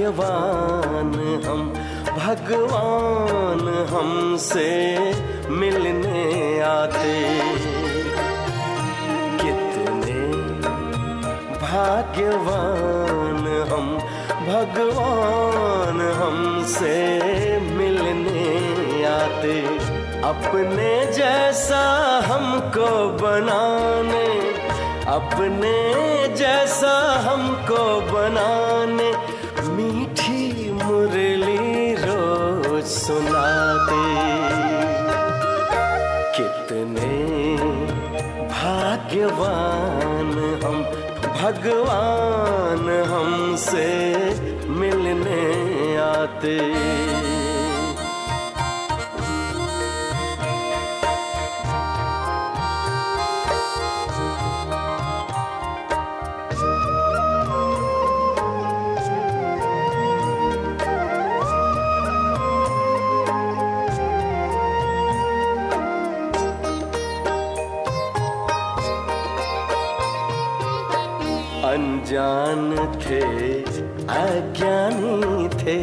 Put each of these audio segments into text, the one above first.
भाग्यवान हम, भगवान हमसे मिलने आते। कितने भाग्यवान हम, भगवान हमसे मिलने आते। अपने जैसा हमको बनाने, अपने जैसा हमको बनाने, मीठी मुरली रोज सुनाते। कितने भाग्यवान हम, भगवान हमसे मिलने आते। अनजान थे, अज्ञानी थे,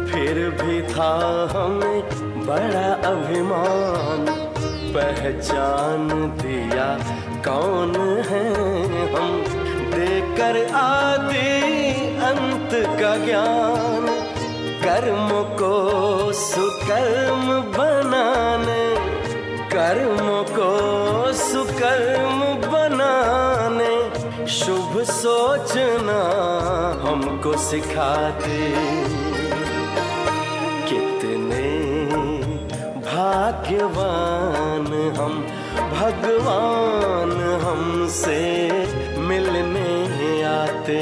फिर भी था हमें बड़ा अभिमान। पहचान दिया कौन है हम, देकर आदि अंत का ज्ञान। कर्म को सुकर्म बनाने, कर्म को सुकर्म बनाने, शुभ सोचना हमको सिखाते। कितने भाग्यवान हम, भगवान हमसे मिलने आते।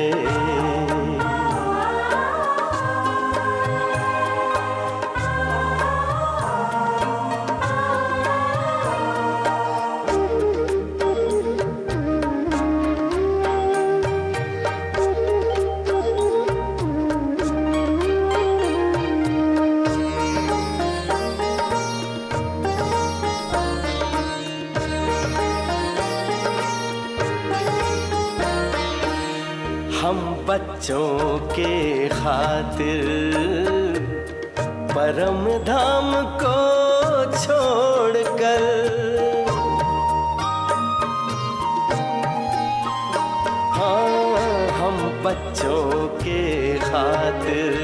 हम बच्चों के खातिर परम धाम को छोड़कर, हाँ हम बच्चों के खातिर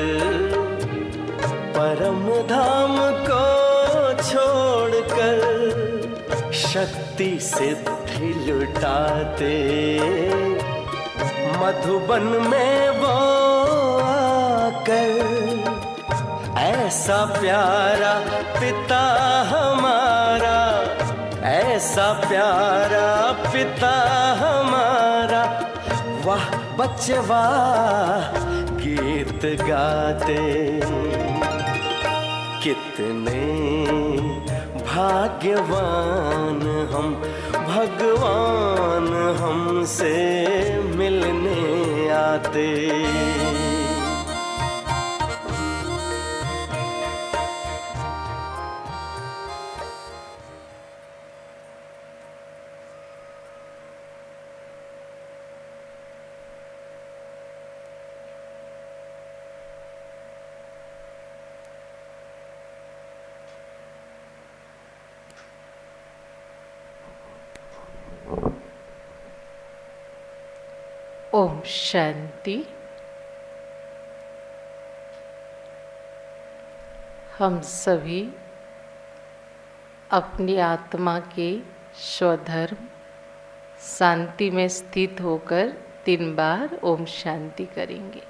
परम धाम को छोड़कर, शक्ति सिद्धि लुटाते। मधुबन में वो आकर, ऐसा प्यारा पिता हमारा, ऐसा प्यारा पिता हमारा, वाह बच्चे वाह गीत गाते। कितने भाग्यवान हम, भगवान हमसे मिलने आते। ओम शांति। हम सभी अपनी आत्मा के स्वधर्म शांति में स्थित होकर 3 बार ओम शांति करेंगे।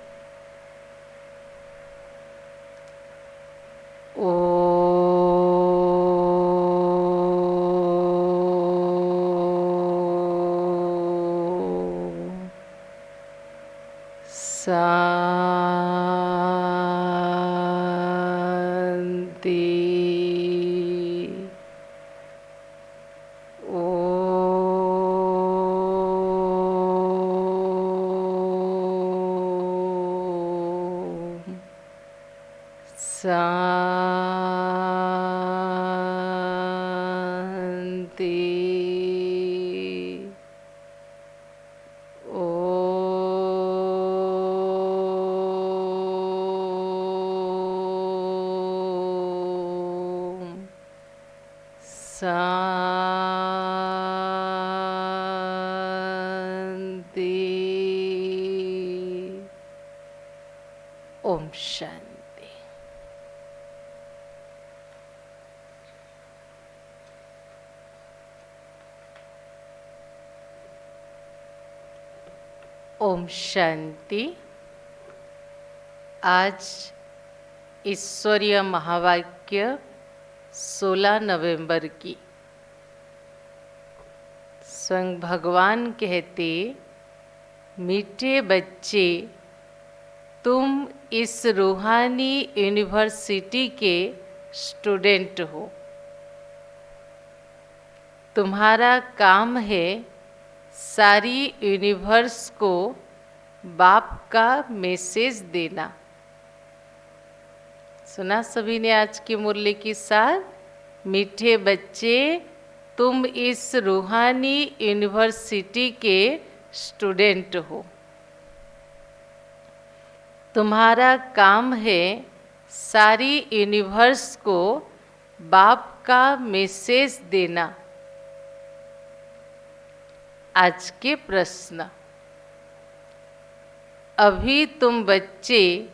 शांति। शांति। ओम शांति। ओम शांति। ओम शांति। आज ईश्वरीय महावाक्य 16 नवंबर की। स्वयं भगवान कहते, मीठे बच्चे, तुम इस रूहानी यूनिवर्सिटी के स्टूडेंट हो। तुम्हारा काम है सारी यूनिवर्स को बाप का मैसेज देना। सुना सभी ने आज की मुरली की सार? मीठे बच्चे, तुम इस रूहानी यूनिवर्सिटी के स्टूडेंट हो। तुम्हारा काम है सारी यूनिवर्स को बाप का मैसेज देना। आज के प्रश्न। अभी तुम बच्चे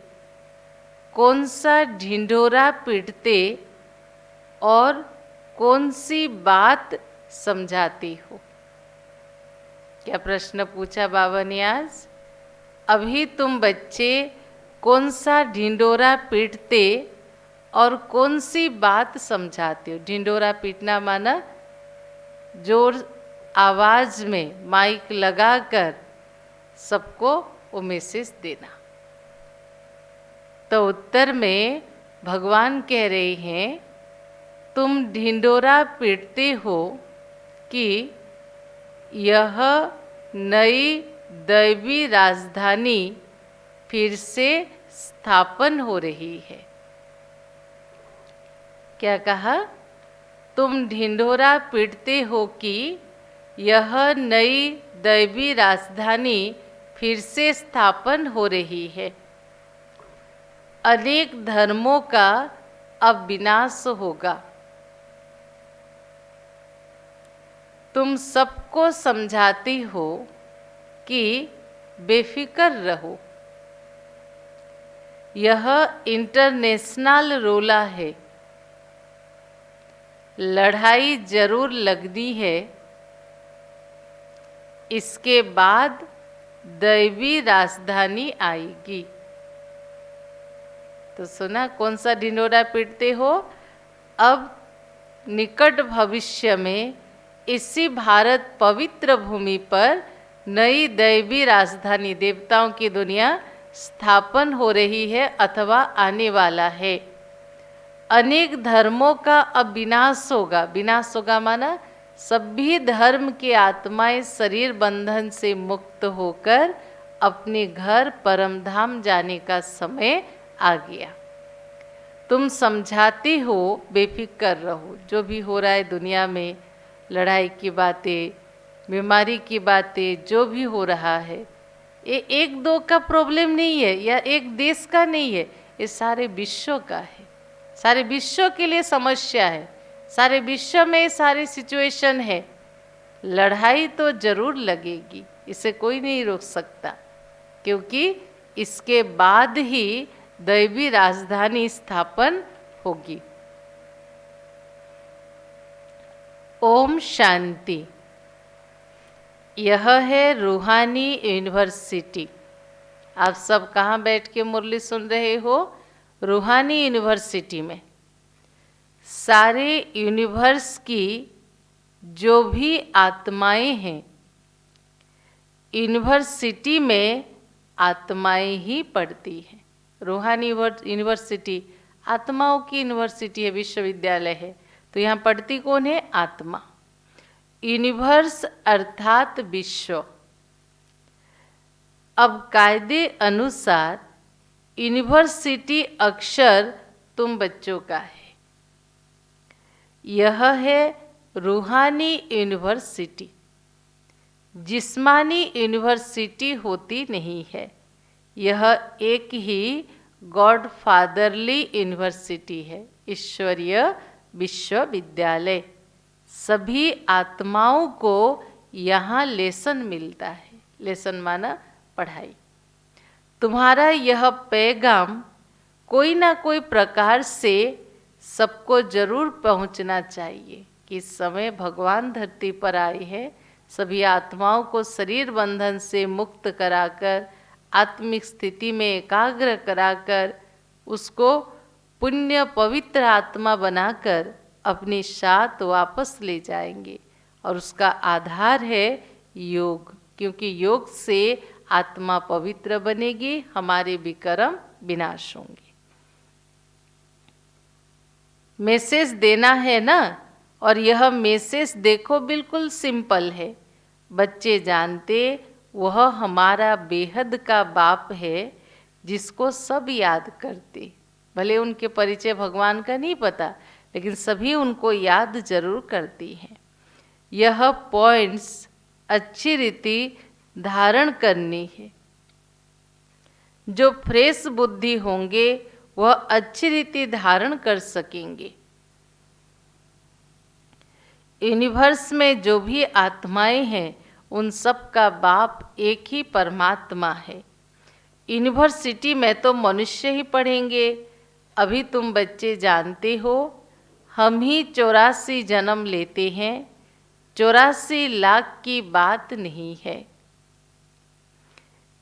कौन सा ढिंढोरा पीटते और कौन सी बात समझाती हो? क्या प्रश्न पूछा बाबा ने आज? अभी तुम बच्चे कौन सा ढिंढोरा पीटते और कौन सी बात समझाते हो? ढिंढोरा पीटना माना जोर आवाज में माइक लगाकर सबको वो मैसेज देना। तो उत्तर में भगवान कह रहे हैं, तुम ढिंढोरा पीटते हो कि यह नई दैवी राजधानी फिर से स्थापन हो रही है। क्या कहा? तुम ढिंढोरा पीटते हो कि यह नई दैवी राजधानी फिर से स्थापन हो रही है। अनेक धर्मों का अब विनाश होगा। तुम सबको समझाती हो कि बेफिक्र रहो। यह इंटरनेशनल रोला है। लड़ाई जरूर लगनी है। इसके बाद दैवी राजधानी आएगी। तो सुना कौन सा ढिंढोरा पीटते हो? अब निकट भविष्य में इसी भारत पवित्र भूमि पर नई दैवी राजधानी, देवताओं की दुनिया स्थापन हो रही है अथवा आने वाला है। अनेक धर्मों का अब विनाश होगा। विनाश होगा माना सभी धर्म के आत्माएं शरीर बंधन से मुक्त होकर अपने घर परमधाम जाने का समय आ गया। तुम समझाती हो बेफिक्र रहो। जो भी हो रहा है दुनिया में, लड़ाई की बातें, बीमारी की बातें, जो भी हो रहा है, ये एक दो का प्रॉब्लम नहीं है या एक देश का नहीं है, ये सारे विश्व का है। सारे विश्व के लिए समस्या है। सारे विश्व में सारी सिचुएशन है। लड़ाई तो जरूर लगेगी, इसे कोई नहीं रोक सकता, क्योंकि इसके बाद ही दैवी राजधानी स्थापन होगी। ओम शांति। यह है रूहानी यूनिवर्सिटी। आप सब कहाँ बैठ के मुरली सुन रहे हो? रूहानी यूनिवर्सिटी में। सारे यूनिवर्स की जो भी आत्माएं हैं, यूनिवर्सिटी में आत्माएं ही पढ़ती हैं। रूहानी यूनिवर्सिटी आत्माओं की यूनिवर्सिटी है, विश्वविद्यालय है। तो यहाँ पढ़ती कौन है? आत्मा। यूनिवर्स अर्थात विश्व। अब कायदे अनुसार यूनिवर्सिटी अक्षर तुम बच्चों का है। यह है रूहानी यूनिवर्सिटी। जिस्मानी यूनिवर्सिटी होती नहीं है। यह एक ही गॉड फादरली यूनिवर्सिटी है, ईश्वरीय विश्वविद्यालय। सभी आत्माओं को यहाँ लेसन मिलता है। लेसन माना पढ़ाई। तुम्हारा यह पैगाम कोई ना कोई प्रकार से सबको जरूर पहुंचना चाहिए कि इस समय भगवान धरती पर आए हैं, सभी आत्माओं को शरीर बंधन से मुक्त कराकर आत्मिक स्थिति में एकाग्र कराकर उसको पुण्य पवित्र आत्मा बनाकर अपने साथ वापस ले जाएंगे। और उसका आधार है योग, क्योंकि योग से आत्मा पवित्र बनेगी, हमारे विकर्म विनाश होंगे। मैसेज देना है ना, और यह मैसेज देखो बिल्कुल सिंपल है। बच्चे जानते वह हमारा बेहद का बाप है जिसको सब याद करते। भले उनके परिचय भगवान का नहीं पता, लेकिन सभी उनको याद जरूर करती हैं। यह पॉइंट्स अच्छी रीति धारण करनी है। जो फ्रेश बुद्धि होंगे वह अच्छी रीति धारण कर सकेंगे। यूनिवर्स में जो भी आत्माएं हैं उन सब का बाप एक ही परमात्मा है। यूनिवर्सिटी में तो मनुष्य ही पढ़ेंगे। अभी तुम बच्चे जानते हो हम ही 84 जन्म लेते हैं, 84 लाख की बात नहीं है।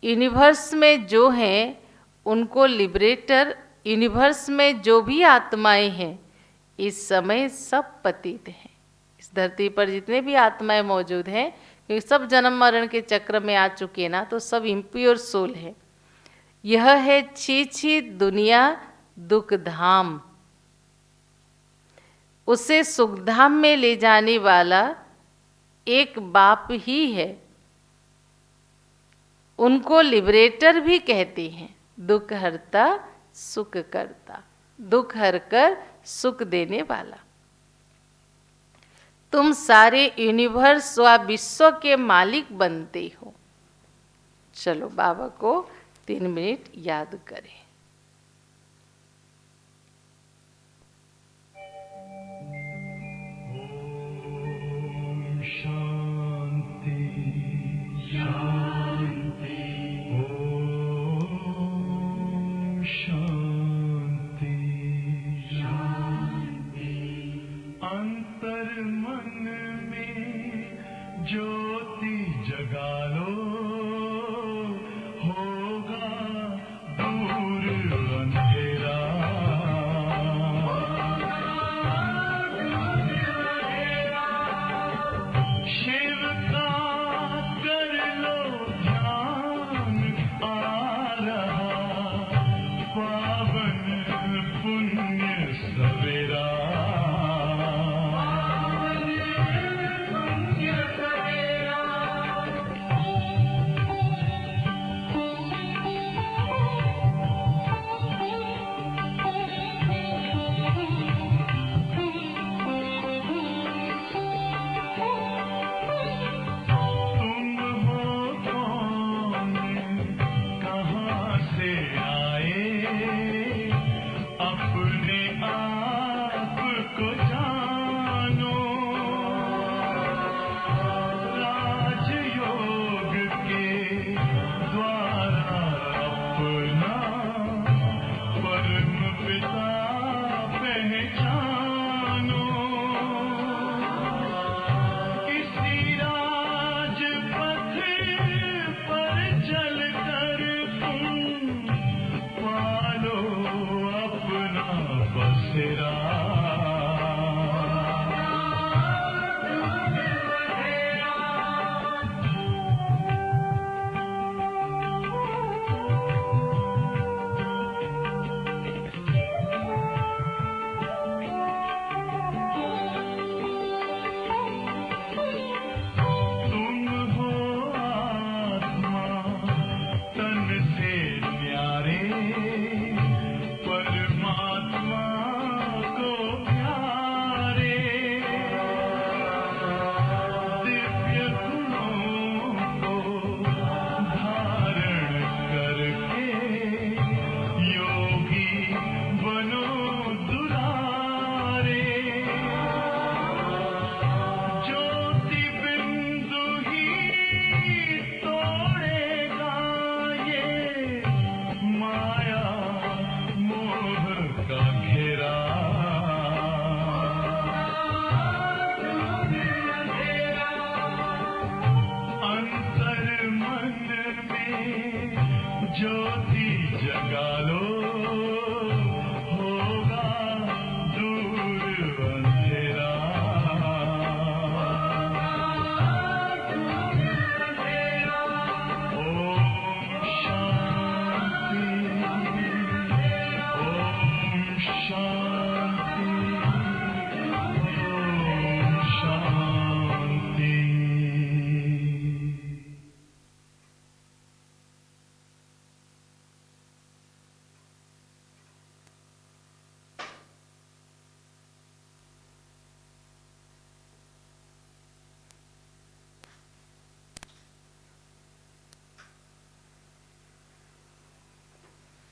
यूनिवर्स में जो हैं उनको लिबरेटर, यूनिवर्स में जो भी आत्माएं हैं इस समय सब पतित हैं। इस धरती पर जितने भी आत्माएं मौजूद हैं, क्योंकि सब जन्म मरण के चक्र में आ चुके हैं ना, तो सब इम्प्योर सोल है। यह है छी दुनिया दुख धाम। उसे सुखधाम में ले जाने वाला एक बाप ही है। उनको लिबरेटर भी कहते हैं, दुख हरता सुख करता, दुख हर कर सुख देने वाला। तुम सारे यूनिवर्स व विश्व के मालिक बनते हो। चलो बाबा को 3 मिनट याद करें। शांति शांति ओम शांति शांति। अंतर मन में ज्योति जगा लो, होगा दूर अंधेरा। शिव का कर लो ध्यान, आ रहा पावन पुण्य सवेरा।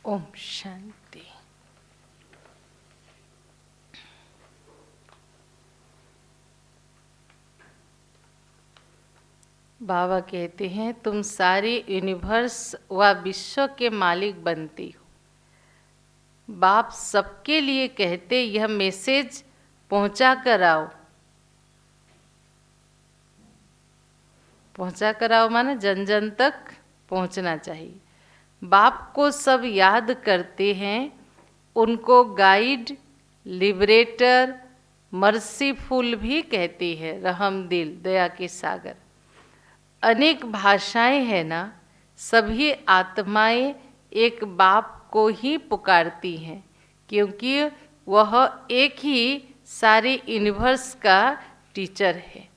ओम शांति। बाबा कहते हैं तुम सारी यूनिवर्स व विश्व के मालिक बनती हो। बाप सबके लिए कहते यह मैसेज पहुंचा कर आओ। पहुंचा कर आओ माने जन जन तक पहुंचना चाहिए। बाप को सब याद करते हैं, उनको गाइड, लिबरेटर, मर्सीफुल भी कहती है, रहम दिल, दया के सागर। अनेक भाषाएं हैं ना, सभी आत्माएं एक बाप को ही पुकारती हैं, क्योंकि वह एक ही सारे यूनिवर्स का टीचर है,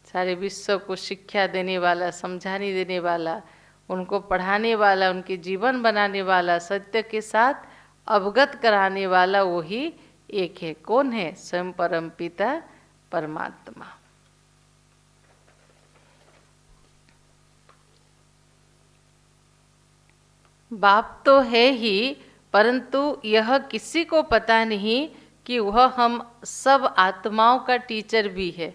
सारे विश्व को शिक्षा देने वाला, समझाने देने वाला, उनको पढ़ाने वाला, उनके जीवन बनाने वाला, सत्य के साथ अवगत कराने वाला वही एक है। कौन है? स्वयं परम पिता परमात्मा। बाप तो है ही, परंतु यह किसी को पता नहीं कि वह हम सब आत्माओं का टीचर भी है।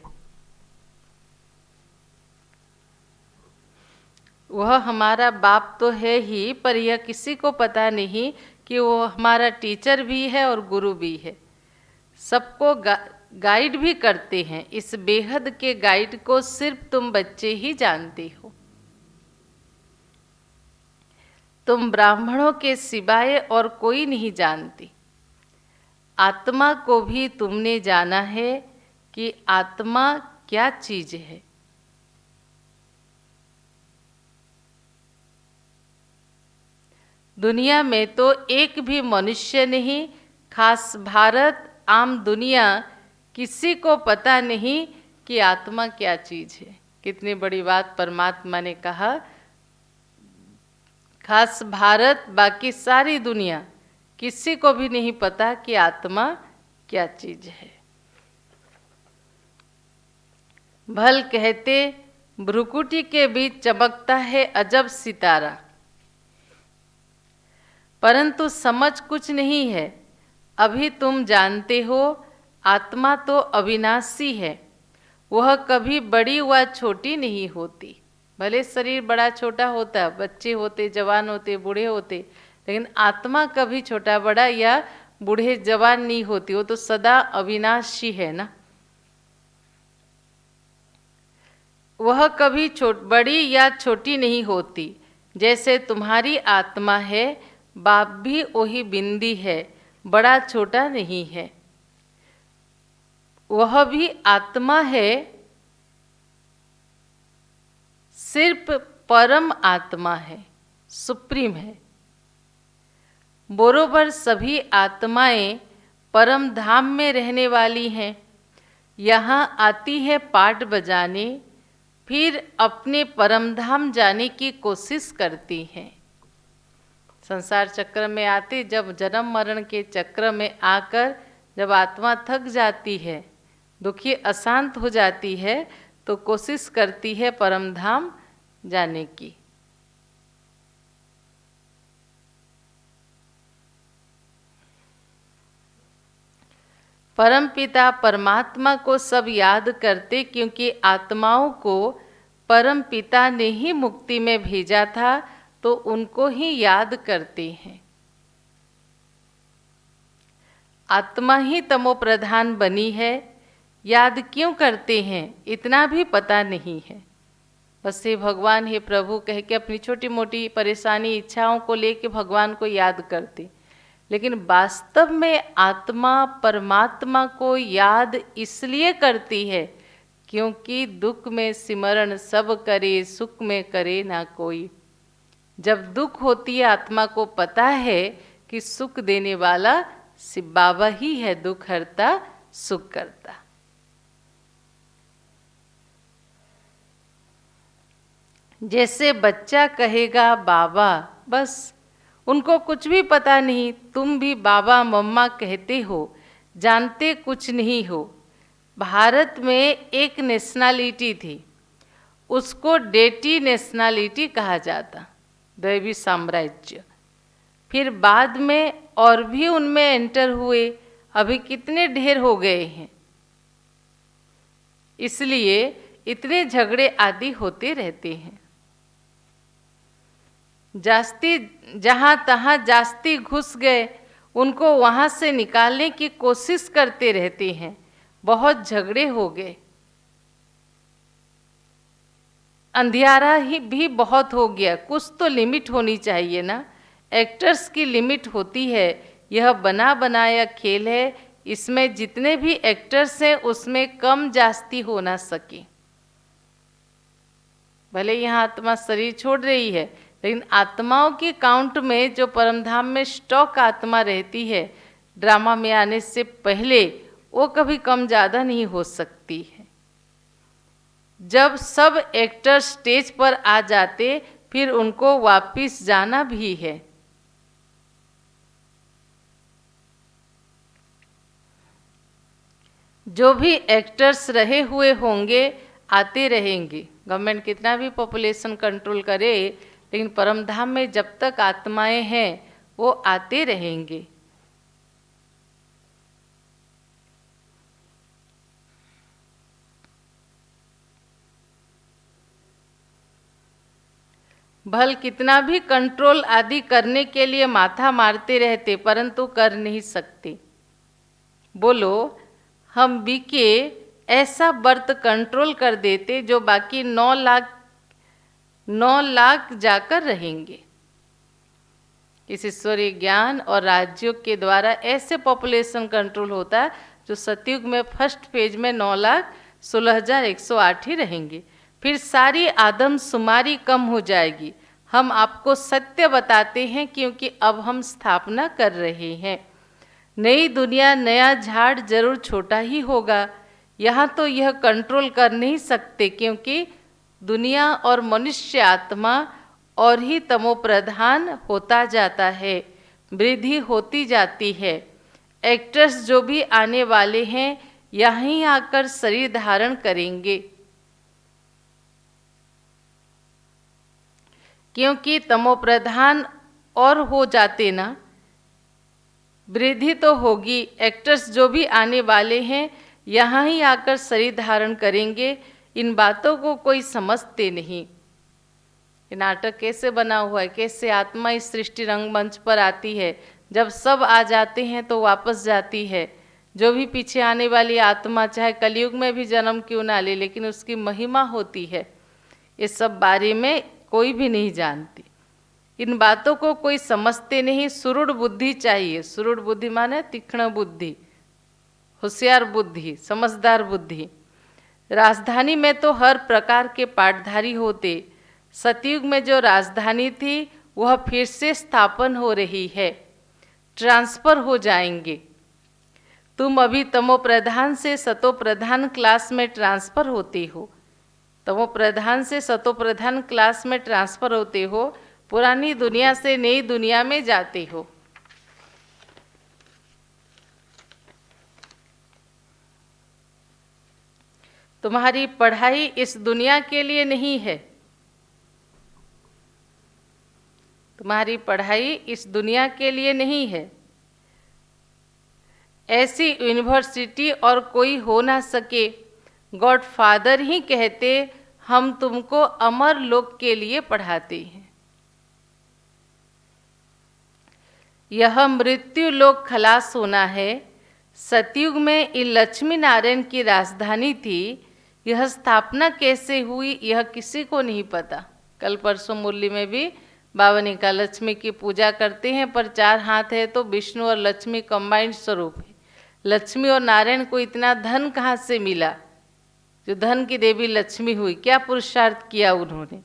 वह हमारा बाप तो है ही, पर यह किसी को पता नहीं कि वो हमारा टीचर भी है और गुरु भी है। सबको गाइड भी करते हैं। इस बेहद के गाइड को सिर्फ तुम बच्चे ही जानते हो। तुम ब्राह्मणों के सिवाय और कोई नहीं जानती। आत्मा को भी तुमने जाना है कि आत्मा क्या चीज है। दुनिया में तो एक भी मनुष्य नहीं, खास भारत, आम दुनिया, किसी को पता नहीं कि आत्मा क्या चीज है। कितनी बड़ी बात परमात्मा ने कहा। खास भारत, बाकी सारी दुनिया, किसी को भी नहीं पता कि आत्मा क्या चीज है। भल कहते भ्रुकुटी के बीच चमकता है अजब सितारा, परंतु समझ कुछ नहीं है। अभी तुम जानते हो आत्मा तो अविनाशी है, वह कभी बड़ी व छोटी नहीं होती। भले शरीर बड़ा छोटा होता, बच्चे होते, जवान होते, बूढ़े होते, लेकिन आत्मा कभी छोटा बड़ा या बूढ़े जवान नहीं होती। वो तो सदा अविनाशी है ना। वह कभी बड़ी या छोटी नहीं होती। जैसे तुम्हारी आत्मा है, बाप भी वही बिंदी है, बड़ा छोटा नहीं है। वह भी आत्मा है, सिर्फ परम आत्मा है, सुप्रीम है। बरोबर सभी आत्माएं परम धाम में रहने वाली हैं। यहाँ आती है पाठ बजाने, फिर अपने परम धाम जाने की कोशिश करती हैं। संसार चक्र में आती, जब जन्म मरण के चक्र में आकर जब आत्मा थक जाती है, दुखी अशांत हो जाती है, तो कोशिश करती है परम धाम जाने की। परम पिता परमात्मा को सब याद करते, क्योंकि आत्माओं को परम पिता ने ही मुक्ति में भेजा था, तो उनको ही याद करते हैं। आत्मा ही तमो प्रधान बनी है, याद क्यों करते हैं इतना भी पता नहीं है। बस हे भगवान, हे प्रभु कह के अपनी छोटी मोटी परेशानी, इच्छाओं को लेके भगवान को याद करते, लेकिन वास्तव में आत्मा परमात्मा को याद इसलिए करती है क्योंकि दुख में सिमरण सब करे, सुख में करे ना कोई। जब दुख होती है, आत्मा को पता है कि सुख देने वाला शिव बाबा ही है, दुख हरता सुख करता। जैसे बच्चा कहेगा बाबा, बस उनको कुछ भी पता नहीं। तुम भी बाबा मम्मा कहते हो, जानते कुछ नहीं हो। भारत में एक नेशनलिटी थी, उसको डेटी नेशनलिटी कहा जाता, दैवी साम्राज्य। फिर बाद में और भी उनमें एंटर हुए, अभी कितने ढेर हो गए हैं। इसलिए इतने झगड़े आदि होते रहते हैं। जास्ती जहाँ तहाँ जास्ती घुस गए, उनको वहाँ से निकालने की कोशिश करते रहते हैं। बहुत झगड़े हो गए, अंधियारा ही भी बहुत हो गया। कुछ तो लिमिट होनी चाहिए ना, एक्टर्स की लिमिट होती है। यह बना बनाया खेल है, इसमें जितने भी एक्टर्स हैं उसमें कम जास्ती हो ना सके। भले यहाँ आत्मा शरीर छोड़ रही है, लेकिन आत्माओं की काउंट में जो परमधाम में स्टॉक आत्मा रहती है ड्रामा में आने से पहले, वो कभी कम ज़्यादा नहीं हो सकती है। जब सब एक्टर स्टेज पर आ जाते, फिर उनको वापिस जाना भी है। जो भी एक्टर्स रहे हुए होंगे आते रहेंगे। गवर्नमेंट कितना भी पॉपुलेशन कंट्रोल करे, लेकिन परमधाम में जब तक आत्माएं हैं वो आते रहेंगे। भल कितना भी कंट्रोल आदि करने के लिए माथा मारते रहते, परंतु कर नहीं सकते। बोलो, हम बीके ऐसा बर्त कंट्रोल कर देते जो बाकी 9 लाख जाकर रहेंगे। इस ईश्वरीय ज्ञान और राजयोग के द्वारा ऐसे पॉपुलेशन कंट्रोल होता है जो सतयुग में फर्स्ट फेज में 9,16,108 ही रहेंगे। फिर सारी आदमशुमारी कम हो जाएगी। हम आपको सत्य बताते हैं क्योंकि अब हम स्थापना कर रहे हैं। नई दुनिया, नया झाड़ जरूर छोटा ही होगा। यहाँ तो यह कंट्रोल कर नहीं सकते क्योंकि दुनिया और मनुष्य आत्मा और ही तमोप्रधान होता जाता है, वृद्धि होती जाती है। एक्टर्स जो भी आने वाले हैं यहीं आकर शरीर धारण करेंगे, क्योंकि तमोप्रधान और हो जाते ना, वृद्धि तो होगी। एक्टर्स जो भी आने वाले हैं यहाँ ही आकर शरीर धारण करेंगे। इन बातों को कोई समझते नहीं। ये नाटक कैसे बना हुआ है, कैसे आत्मा इस सृष्टि रंगमंच पर आती है। जब सब आ जाते हैं तो वापस जाती है। जो भी पीछे आने वाली आत्मा चाहे कलयुग में भी जन्म क्यों ना ले, लेकिन उसकी महिमा होती है। इस सब बारे में कोई भी नहीं जानती। इन बातों को कोई समझते नहीं। सुरूढ़ बुद्धि चाहिए। सुरूढ़ बुद्धि माने तीक्ष्ण बुद्धि, होशियार बुद्धि, समझदार बुद्धि। राजधानी में तो हर प्रकार के पाटधारी होते। सतयुग में जो राजधानी थी वह फिर से स्थापन हो रही है, ट्रांसफर हो जाएंगे। तुम अभी तमोप्रधान से सतोप्रधान क्लास में ट्रांसफर होते हो। तमोप्रधान से सतोप्रधान क्लास में ट्रांसफर होते हो, पुरानी दुनिया से नई दुनिया में जाते हो। तुम्हारी पढ़ाई इस दुनिया के लिए नहीं है। तुम्हारी पढ़ाई इस दुनिया के लिए नहीं है। ऐसी यूनिवर्सिटी और कोई हो ना सके। गॉड फादर ही कहते, हम तुमको अमर लोक के लिए पढ़ाते हैं। यह मृत्यु लोक खलास होना है। सतयुग में इन लक्ष्मी नारायण की राजधानी थी। यह स्थापना कैसे हुई यह किसी को नहीं पता। कल परसों मुरली में भी बाबा ने कहा लक्ष्मी की पूजा करते हैं, पर 4 हाथ है तो विष्णु और लक्ष्मी कंबाइंड स्वरूप है। लक्ष्मी और नारायण को इतना धन कहाँ से मिला जो धन की देवी लक्ष्मी हुई? क्या पुरुषार्थ किया उन्होंने?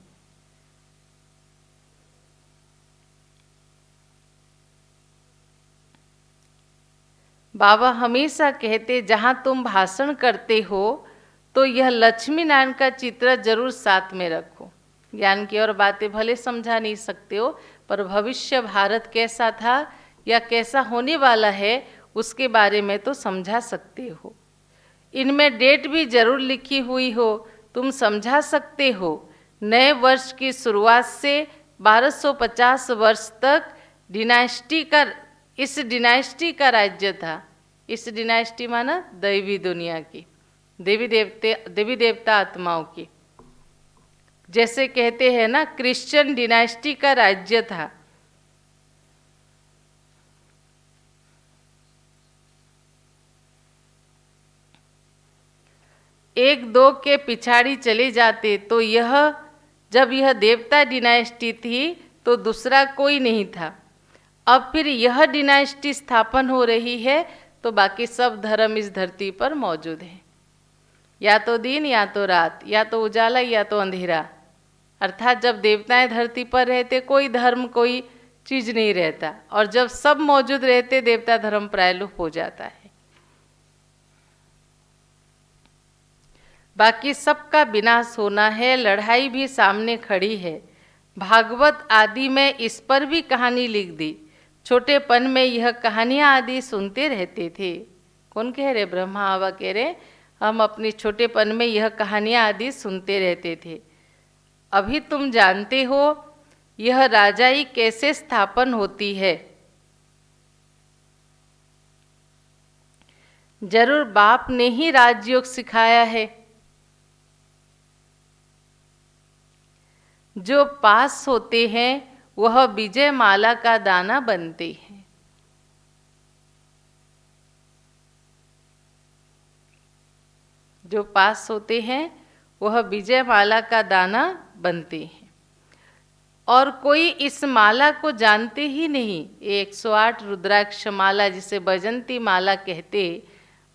बाबा हमेशा कहते, जहाँ तुम भाषण करते हो तो यह लक्ष्मी नारायण का चित्र जरूर साथ में रखो। ज्ञान की और बातें भले समझा नहीं सकते हो, पर भविष्य भारत कैसा था या कैसा होने वाला है उसके बारे में तो समझा सकते हो। इनमें डेट भी जरूर लिखी हुई हो, तुम समझा सकते हो। नए वर्ष की शुरुआत से 1250 वर्ष तक डिनाइस्टी का, इस डिनाइस्टी का राज्य था। इस डिनाइस्टी माना दैवी दुनिया की, देवी देवता आत्माओं की। जैसे कहते हैं ना, क्रिश्चियन डिनाइस्टी का राज्य था। एक दो के पिछाड़ी चले जाते तो जब यह देवता डिनाइस्टी थी तो दूसरा कोई नहीं था। अब फिर यह डिनाइस्टी स्थापन हो रही है तो बाकी सब धर्म इस धरती पर मौजूद हैं। या तो दिन या तो रात, या तो उजाला या तो अंधेरा। अर्थात जब देवताएं धरती पर रहते कोई धर्म कोई चीज नहीं रहता, और जब सब मौजूद रहते देवता धर्म प्राय लुप्त हो जाता है। बाकी सबका विनाश होना है, लड़ाई भी सामने खड़ी है। भागवत आदि में इस पर भी कहानी लिख दी। छोटेपन में यह कहानियाँ आदि सुनते रहते थे। कौन कह रहे? ब्रह्मा बाबा कह रहे हम अपने छोटेपन में यह कहानियाँ आदि सुनते रहते थे। अभी तुम जानते हो यह राजाई कैसे स्थापन होती है। जरूर बाप ने ही राजयोग सिखाया है। जो पास होते हैं वह विजय माला का दाना बनते हैं। जो पास होते हैं वह विजय माला का दाना बनते हैं। और कोई इस माला को जानते ही नहीं। 108 रुद्राक्ष माला जिसे बैजंती माला कहते,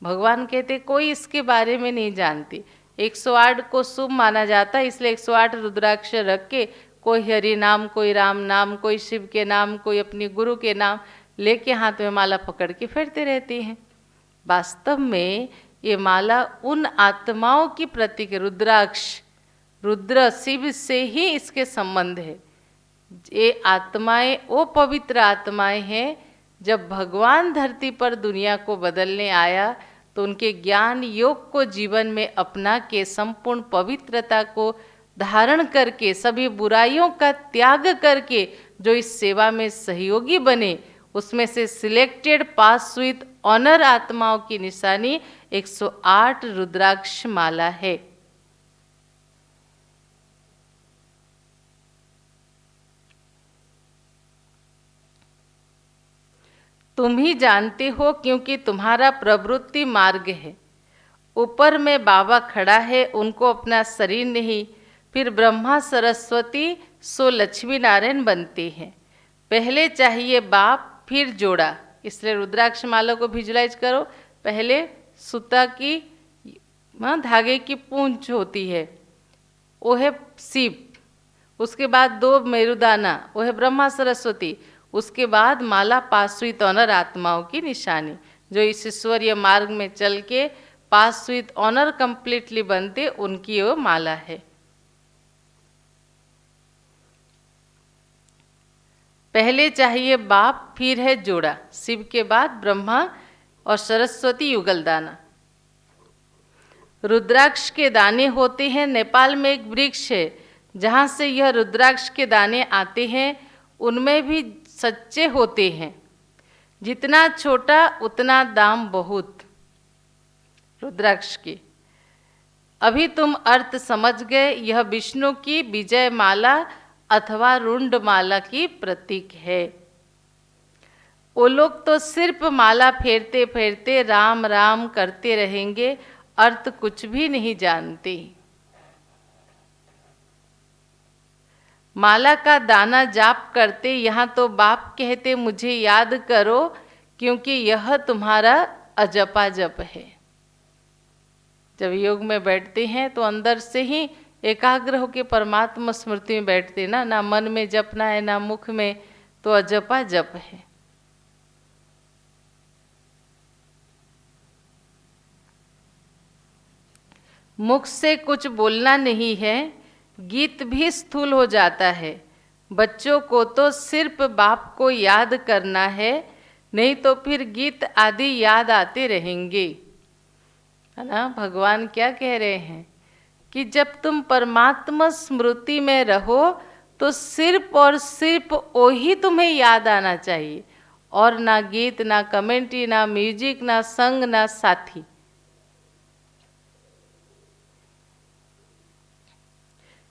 भगवान कहते कोई इसके बारे में नहीं जानते। 108 को शुभ माना जाता है, इसलिए 108 रुद्राक्ष रख के कोई हरि नाम, कोई राम नाम, कोई शिव के नाम, कोई अपने गुरु के नाम लेके हाथ में माला पकड़ के फिरते रहते हैं। वास्तव में ये माला उन आत्माओं की प्रतीक है। रुद्राक्ष, रुद्र शिव से ही इसके संबंध है। ये आत्माएं वो पवित्र आत्माएं हैं। जब भगवान धरती पर दुनिया को बदलने आया तो उनके ज्ञान योग को जीवन में अपना के संपूर्ण पवित्रता को धारण करके, सभी बुराइयों का त्याग करके जो इस सेवा में सहयोगी बने, उसमें से सिलेक्टेड पास विथ ऑनर आत्माओं की निशानी 108 रुद्राक्ष माला है। तुम ही जानते हो क्योंकि तुम्हारा प्रवृत्ति मार्ग है। ऊपर में बाबा खड़ा है, उनको अपना शरीर नहीं। फिर ब्रह्मा सरस्वती सो लक्ष्मी नारायण बनते हैं। पहले चाहिए बाप, फिर जोड़ा। इसलिए रुद्राक्ष माला को विजुलाइज करो। पहले सूता की धागे की पूंछ होती है, वो है शिव। उसके बाद 2 मेरुदाना, वो है ब्रह्मा सरस्वती। उसके बाद माला पास विथ ऑनर आत्माओं की निशानी, जो इस ईश्वरीय मार्ग में चल के पास विथ ऑनर कंप्लीटली बनते, उनकी वो माला है। पहले चाहिए बाप, फिर है जोड़ा। शिव के बाद ब्रह्मा और सरस्वती युगलदाना। रुद्राक्ष के दाने होते हैं। नेपाल में एक वृक्ष है जहाँ से यह रुद्राक्ष के दाने आते हैं। उनमें भी सच्चे होते हैं। जितना छोटा उतना दाम बहुत रुद्राक्ष की। अभी तुम अर्थ समझ गए। यह विष्णु की विजय माला अथवा रुंड माला की प्रतीक है। वो लोग तो सिर्फ माला फेरते फेरते राम राम करते रहेंगे, अर्थ कुछ भी नहीं जानते। माला का दाना जाप करते, यहाँ तो बाप कहते मुझे याद करो क्योंकि यह तुम्हारा अजपा जप है। जब योग में बैठते हैं तो अंदर से ही एकाग्र होकर परमात्मा स्मृति में बैठते ना मन में जपना है ना मुख में, तो अजपा जप है। मुख से कुछ बोलना नहीं है, गीत भी स्थूल हो जाता है। बच्चों को तो सिर्फ बाप को याद करना है, नहीं तो फिर गीत आदि याद आते रहेंगे, है ना। भगवान क्या कह रहे हैं कि जब तुम परमात्मा स्मृति में रहो तो सिर्फ और सिर्फ वही तुम्हें याद आना चाहिए, और ना गीत, ना कमेंट्री, ना म्यूजिक, ना संग, ना साथी।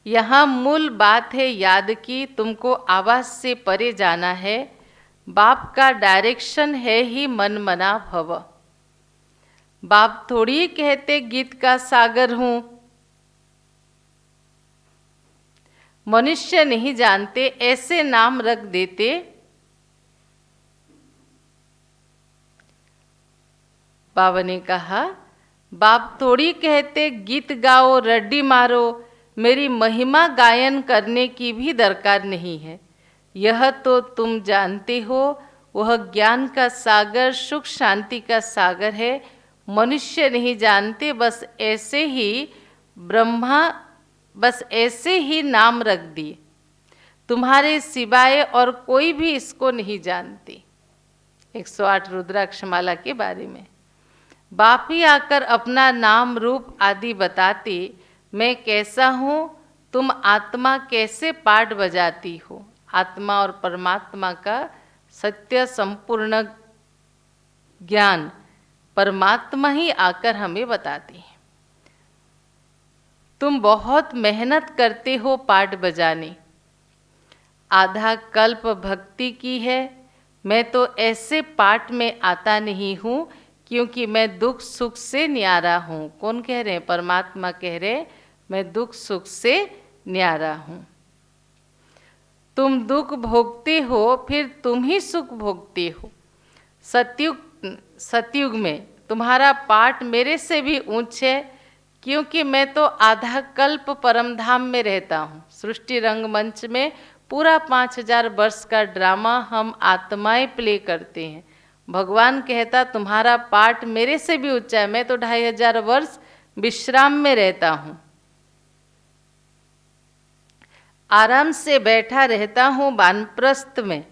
यहाँ मूल बात है याद की, तुमको आवाज से परे जाना है। बाप का डायरेक्शन है ही मन मना भव। बाप थोड़ी कहते गीत का सागर हूं। मनुष्य नहीं जानते, ऐसे नाम रख देते। बाबा ने कहा, बाप थोड़ी कहते गीत गाओ, रड्डी मारो, मेरी महिमा गायन करने की भी दरकार नहीं है। यह तो तुम जानते हो, वह ज्ञान का सागर, सुख शांति का सागर है। मनुष्य नहीं जानते, बस ऐसे ही ब्रह्मा, बस ऐसे ही नाम रख दिए। तुम्हारे सिवाय और कोई भी इसको नहीं जानते। 108 रुद्राक्ष माला के बारे में बाप ही आकर अपना नाम रूप आदि बताते। मैं कैसा हूँ, तुम आत्मा कैसे पाठ बजाती हो। आत्मा और परमात्मा का सत्य संपूर्ण ज्ञान परमात्मा ही आकर हमें बताते हैं। तुम बहुत मेहनत करते हो पाठ बजाने, आधा कल्प भक्ति की है। मैं तो ऐसे पाठ में आता नहीं हूँ, क्योंकि मैं दुख सुख से न्यारा हूँ। कौन कह रहे हैं? परमात्मा कह रहे, मैं दुख सुख से न्यारा हूँ। तुम दुख भोगते हो, फिर तुम ही सुख भोगते हो। सतयुग में तुम्हारा पाठ मेरे से भी ऊंच है, क्योंकि मैं तो आधा कल्प परमधाम में रहता हूँ। सृष्टि रंगमंच में पूरा 5000 वर्ष का ड्रामा हम आत्माएं प्ले करते हैं। भगवान कहता तुम्हारा पाठ मेरे से भी ऊंचा है, मैं तो 2500 वर्ष विश्राम में रहता हूँ, आराम से बैठा रहता हूँ वानप्रस्थ में।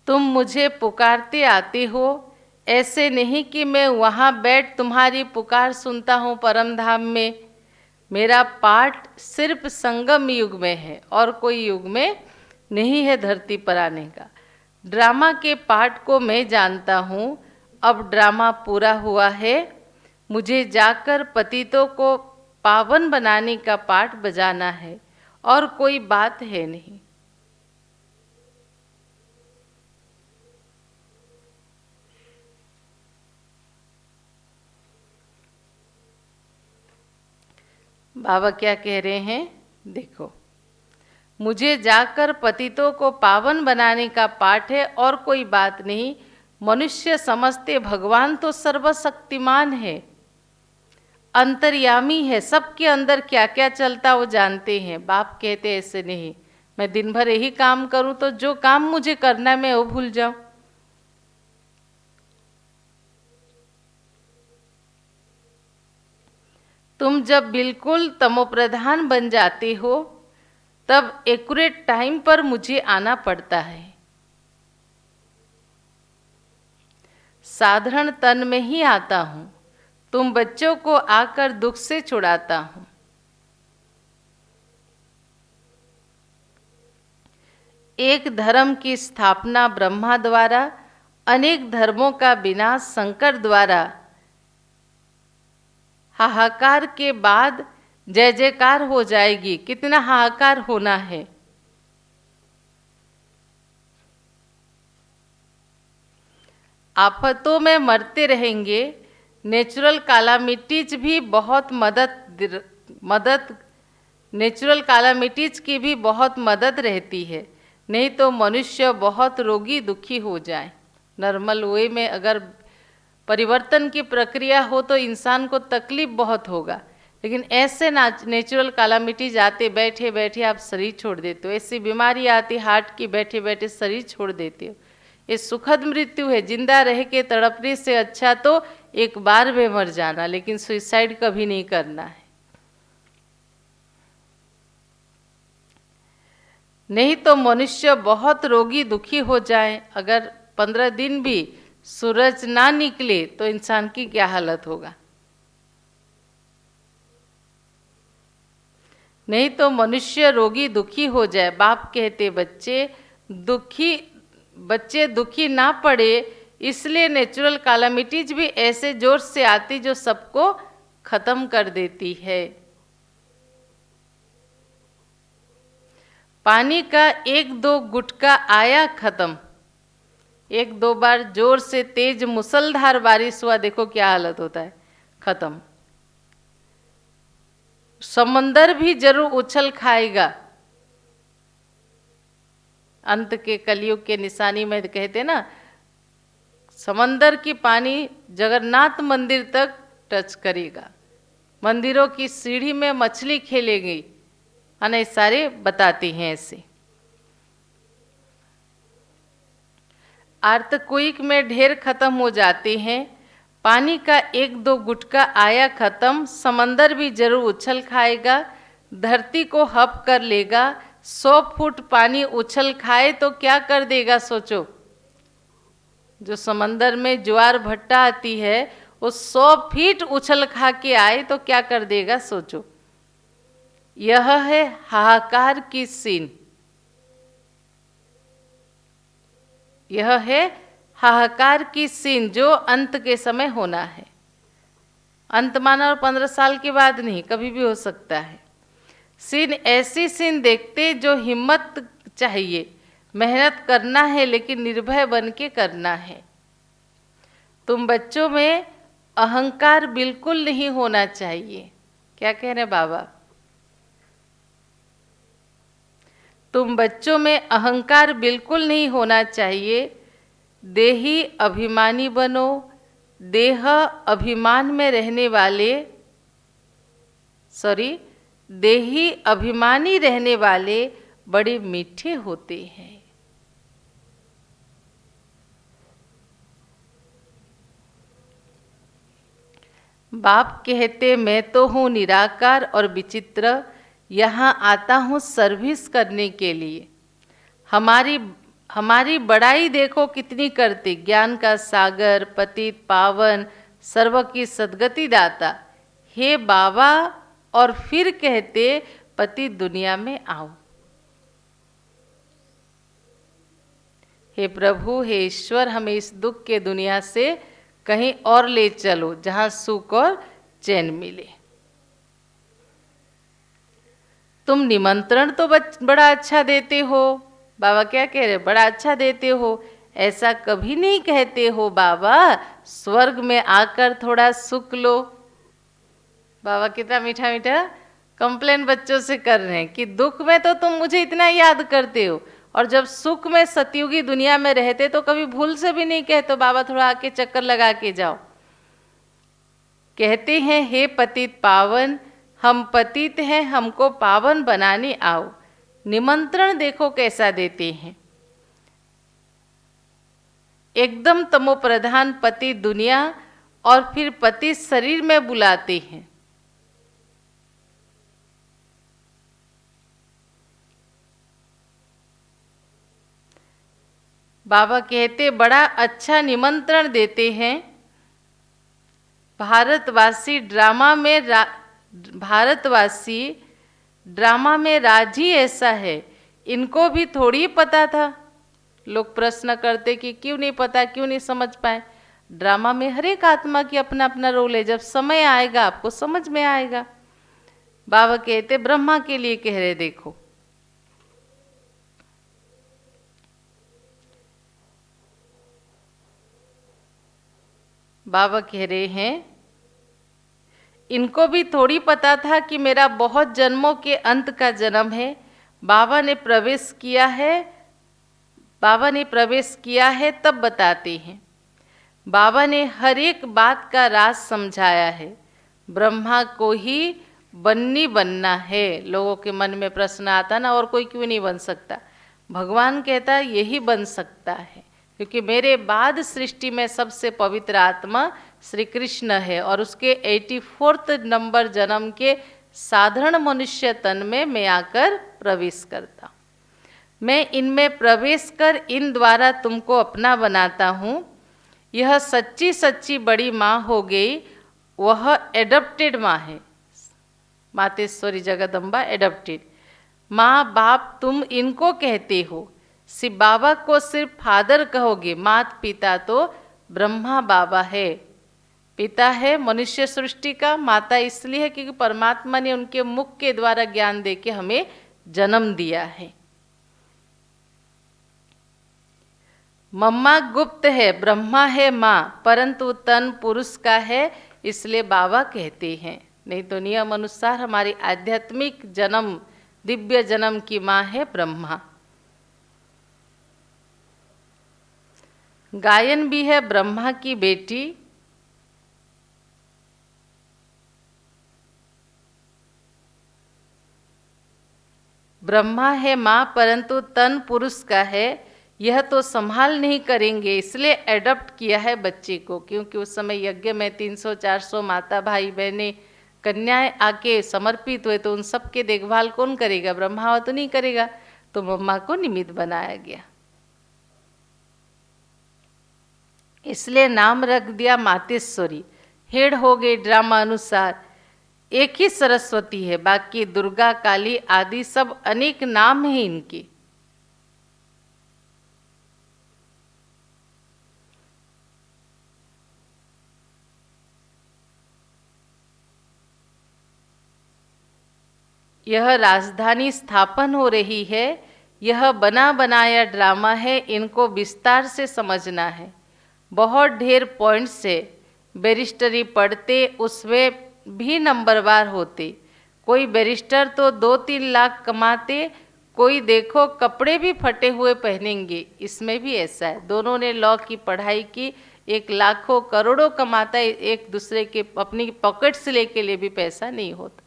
तुम मुझे पुकारते आते हो, ऐसे नहीं कि मैं वहाँ बैठ तुम्हारी पुकार सुनता हूँ परम धाम में। मेरा पाठ सिर्फ संगम युग में है और कोई युग में नहीं है धरती पर आने का। ड्रामा के पाठ को मैं जानता हूँ। अब ड्रामा पूरा हुआ है, मुझे जाकर पतितों को पावन बनाने का पाठ बजाना है, और कोई बात है नहीं। बाबा क्या कह रहे हैं, देखो, मुझे जाकर पतितों को पावन बनाने का पाठ है और कोई बात नहीं। मनुष्य समझते भगवान तो सर्वशक्तिमान है, अंतर्यामी है, सबके अंदर क्या क्या चलता वो जानते हैं। बाप कहते ऐसे नहीं, मैं दिन भर यही काम करूं तो जो काम मुझे करना है मैं वो भूल जाऊं। तुम जब बिल्कुल तमोप्रधान बन जाते हो, तब एक्यूरेट टाइम पर मुझे आना पड़ता है। साधारण तन में ही आता हूं, तुम बच्चों को आकर दुख से छुड़ाता हूं। एक धर्म की स्थापना ब्रह्मा द्वारा, अनेक धर्मों का विनाश शंकर द्वारा। हाहाकार के बाद जय जयकार हो जाएगी। कितना हाहाकार होना है। आफतों में मरते रहेंगे। नेचुरल कालामिटीज भी बहुत मदद नेचुरल कालामिटीज की भी बहुत मदद रहती है, नहीं तो मनुष्य बहुत रोगी दुखी हो जाए। नॉर्मल वे में अगर परिवर्तन की प्रक्रिया हो तो इंसान को तकलीफ बहुत होगा, लेकिन ऐसे नेचुरल कालामिटीज आते बैठे बैठे आप शरीर छोड़ देते हो। ऐसी बीमारी आती हार्ट की, बैठे बैठे शरीर छोड़ देते हो। ये सुखद मृत्यु है। जिंदा रह के तड़पने से अच्छा तो एक बार में मर जाना, लेकिन सुसाइड कभी नहीं करना है। नहीं तो मनुष्य बहुत रोगी दुखी हो जाए। अगर 15 दिन भी सूरज ना निकले तो इंसान की क्या हालत होगा। नहीं तो मनुष्य रोगी दुखी हो जाए। बाप कहते बच्चे दुखी ना पड़े, इसलिए नेचुरल कैलामिटीज भी ऐसे जोर से आती जो सबको खत्म कर देती है। पानी का एक दो गुटका आया खत्म, एक दो बार जोर से तेज मुसलधार बारिश हुआ, देखो क्या हालत होता है, खत्म। समंदर भी जरूर उछल खाएगा। अंत के कलयुग के निशानी में कहते ना, समंदर की पानी जगन्नाथ मंदिर तक टच करेगा, मंदिरों की सीढ़ी में मछली खेलेगी, अने सारे बताते हैं ऐसे। आर्तक्वेक में ढेर खत्म हो जाते हैं, पानी का एक दो गुटका आया खत्म, समंदर भी जरूर उछल खाएगा, धरती को हप कर लेगा। 100 फुट पानी उछल खाए तो क्या कर देगा सोचो। जो समंदर में ज्वार भट्टा आती है, वो 100 फीट उछल खा के आए तो क्या कर देगा सोचो। यह है हाहाकार की सीन, यह है हाहाकार की सीन जो अंत के समय होना है। अंत माना और 15 साल के बाद नहीं, कभी भी हो सकता है। सीन ऐसी सीन देखते जो हिम्मत चाहिए, मेहनत करना है लेकिन निर्भय बन के करना है। तुम बच्चों में अहंकार बिल्कुल नहीं होना चाहिए। क्या कह रहे बाबा? तुम बच्चों में अहंकार बिल्कुल नहीं होना चाहिए। देही अभिमानी बनो। देह अभिमान में रहने वाले, देही अभिमानी रहने वाले बड़े मीठे होते हैं। बाप कहते मैं तो हूँ निराकार और विचित्र, यहाँ आता हूँ सर्विस करने के लिए। हमारी बड़ाई देखो कितनी करते, ज्ञान का सागर, पतित पावन, सर्व की सद्गति दाता। हे बाबा, और फिर कहते पति दुनिया में आओ। हे प्रभु, हे ईश्वर, हमें इस दुख के दुनिया से कहीं और ले चलो जहाँ सुख और चैन मिले। तुम निमंत्रण तो बड़ा अच्छा देते हो। बाबा क्या कह रहे? बड़ा अच्छा देते हो। ऐसा कभी नहीं कहते हो बाबा, स्वर्ग में आकर थोड़ा सुख लो। बाबा कितना मीठा मीठा कंप्लेन बच्चों से कर रहे हैं कि दुख में तो तुम मुझे इतना याद करते हो, और जब सुख में सतयुगी दुनिया में रहते तो कभी भूल से भी नहीं कहते बाबा थोड़ा आके चक्कर लगा के जाओ। कहते हैं हे पतित पावन, हम पतित हैं, हमको पावन बनाने आओ। निमंत्रण देखो कैसा देते हैं। एकदम तमो प्रधान पति दुनिया और फिर पति शरीर में बुलाते हैं। बाबा कहते बड़ा अच्छा निमंत्रण देते हैं। भारतवासी ड्रामा में राजी ऐसा है, इनको भी थोड़ी पता था। लोग प्रश्न करते कि क्यों नहीं पता, क्यों नहीं समझ पाए। ड्रामा में हर एक आत्मा की अपना अपना रोल है, जब समय आएगा आपको समझ में आएगा। बाबा कहते ब्रह्मा के लिए कह रहे, देखो बाबा कह रहे हैं इनको भी थोड़ी पता था कि मेरा बहुत जन्मों के अंत का जन्म है। बाबा ने प्रवेश किया है तब बताते हैं। बाबा ने हर एक बात का राज समझाया है। ब्रह्मा को ही बनना है। लोगों के मन में प्रश्न आता ना, और कोई क्यों नहीं बन सकता? भगवान कहता यही बन सकता है, क्योंकि मेरे बाद सृष्टि में सबसे पवित्र आत्मा श्री कृष्ण है, और उसके 84 नंबर जन्म के साधारण मनुष्य तन में मैं आकर प्रवेश करता। मैं इनमें प्रवेश कर इन द्वारा तुमको अपना बनाता हूँ। यह सच्ची सच्ची बड़ी माँ हो गई, वह एडॉप्टेड माँ है। मातेश्वरी जगदम्बा एडॉप्टेड। माँ बाप तुम इनको कहते हो, शिव बाबा को सिर्फ फादर कहोगे, मात पिता तो ब्रह्मा बाबा है। पिता है मनुष्य सृष्टि का, माता इसलिए है क्योंकि परमात्मा ने उनके मुख के द्वारा ज्ञान देके हमें जन्म दिया है। मम्मा गुप्त है, ब्रह्मा है माँ, परंतु तन पुरुष का है, इसलिए बाबा कहते हैं। नहीं तो नियम अनुसार हमारी आध्यात्मिक जन्म, दिव्य जन्म की माँ है ब्रह्मा। गायन भी है ब्रह्मा की बेटी। ब्रह्मा है माँ परंतु तन पुरुष का है, यह तो संभाल नहीं करेंगे, इसलिए एडॉप्ट किया है बच्चे को। क्योंकि उस समय यज्ञ में 300-400 माता भाई बहनें कन्याएं आके समर्पित हुए, तो उन सब के देखभाल कौन करेगा? ब्रह्मा तो नहीं करेगा, तो मम्मा को निमित्त बनाया गया। इसलिए नाम रख दिया मातेश्वरी। हेड हो गए ड्रामा अनुसार। एक ही सरस्वती है, बाकी दुर्गा काली आदि सब अनेक नाम हैं इनके। यह राजधानी स्थापन हो रही है, यह बना बनाया ड्रामा है, इनको विस्तार से समझना है। बहुत ढेर पॉइंट्स है, बैरिस्टरी पढ़ते उसमें भी नंबरवार होते। कोई बैरिस्टर तो 2-3 लाख कमाते, कोई देखो कपड़े भी फटे हुए पहनेंगे, इसमें भी ऐसा है। दोनों ने लॉ की पढ़ाई की, एक लाखों करोड़ों कमाता है, एक दूसरे के अपनी पॉकेट से लेके लिए भी पैसा नहीं होता।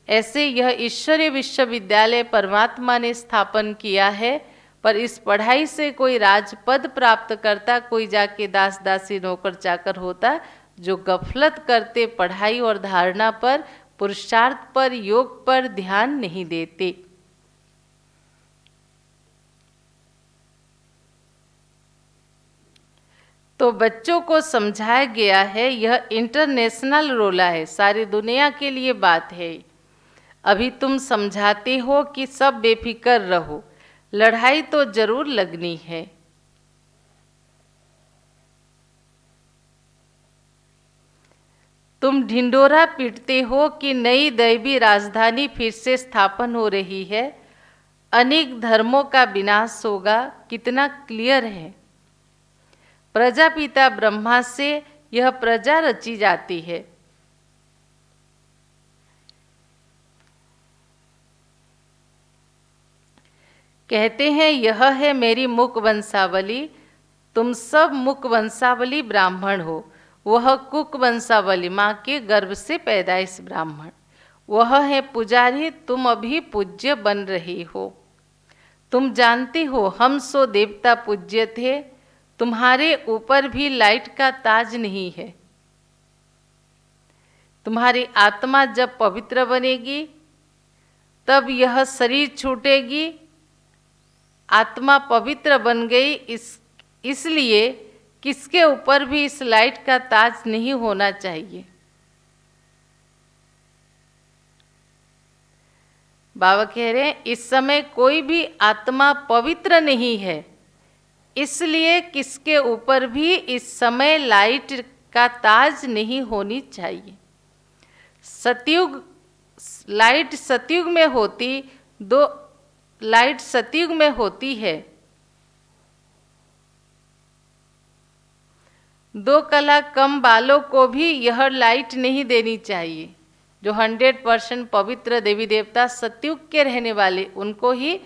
ऐसे यह ईश्वरीय विश्वविद्यालय परमात्मा ने स्थापन किया है, पर इस पढ़ाई से कोई राजपद प्राप्त करता, कोई जाके दास दासी नौकर चाकर होता, जो गफलत करते पढ़ाई और धारणा पर, पुरुषार्थ पर, योग पर ध्यान नहीं देते। तो बच्चों को समझाया गया है, यह इंटरनेशनल रोला है, सारी दुनिया के लिए बात है। अभी तुम समझाते हो कि सब बेफिक्र रहो, लड़ाई तो जरूर लगनी है। तुम ढिंडोरा पीटते हो कि नई दैवी राजधानी फिर से स्थापन हो रही है, अनेक धर्मों का विनाश होगा, कितना क्लियर है। प्रजापिता ब्रह्मा से यह प्रजा रची जाती है। कहते हैं यह है मेरी मुख वंशावली, तुम सब मुख वंशावली ब्राह्मण हो। वह कुक वंशावली, माँ के गर्भ से पैदाइश ब्राह्मण। वह है पुजारी, तुम अभी पूज्य बन रही हो। तुम जानती हो हम सो देवता पूज्य थे, तुम्हारे ऊपर भी लाइट का ताज नहीं है। तुम्हारी आत्मा जब पवित्र बनेगी तब यह शरीर छूटेगी। आत्मा पवित्र बन गई, इसलिए किसके ऊपर भी इस लाइट का ताज नहीं होना चाहिए। बाबा कह रहे हैं इस समय कोई भी आत्मा पवित्र नहीं है, इसलिए किसके ऊपर भी इस समय लाइट का ताज नहीं होनी चाहिए। सतयुग लाइट सतयुग में होती, दो लाइट सतयुग में होती है। 2 कला कम बालों को भी यह लाइट नहीं देनी चाहिए। जो 100% पवित्र देवी देवता सतयुग के रहने वाले, उनको ही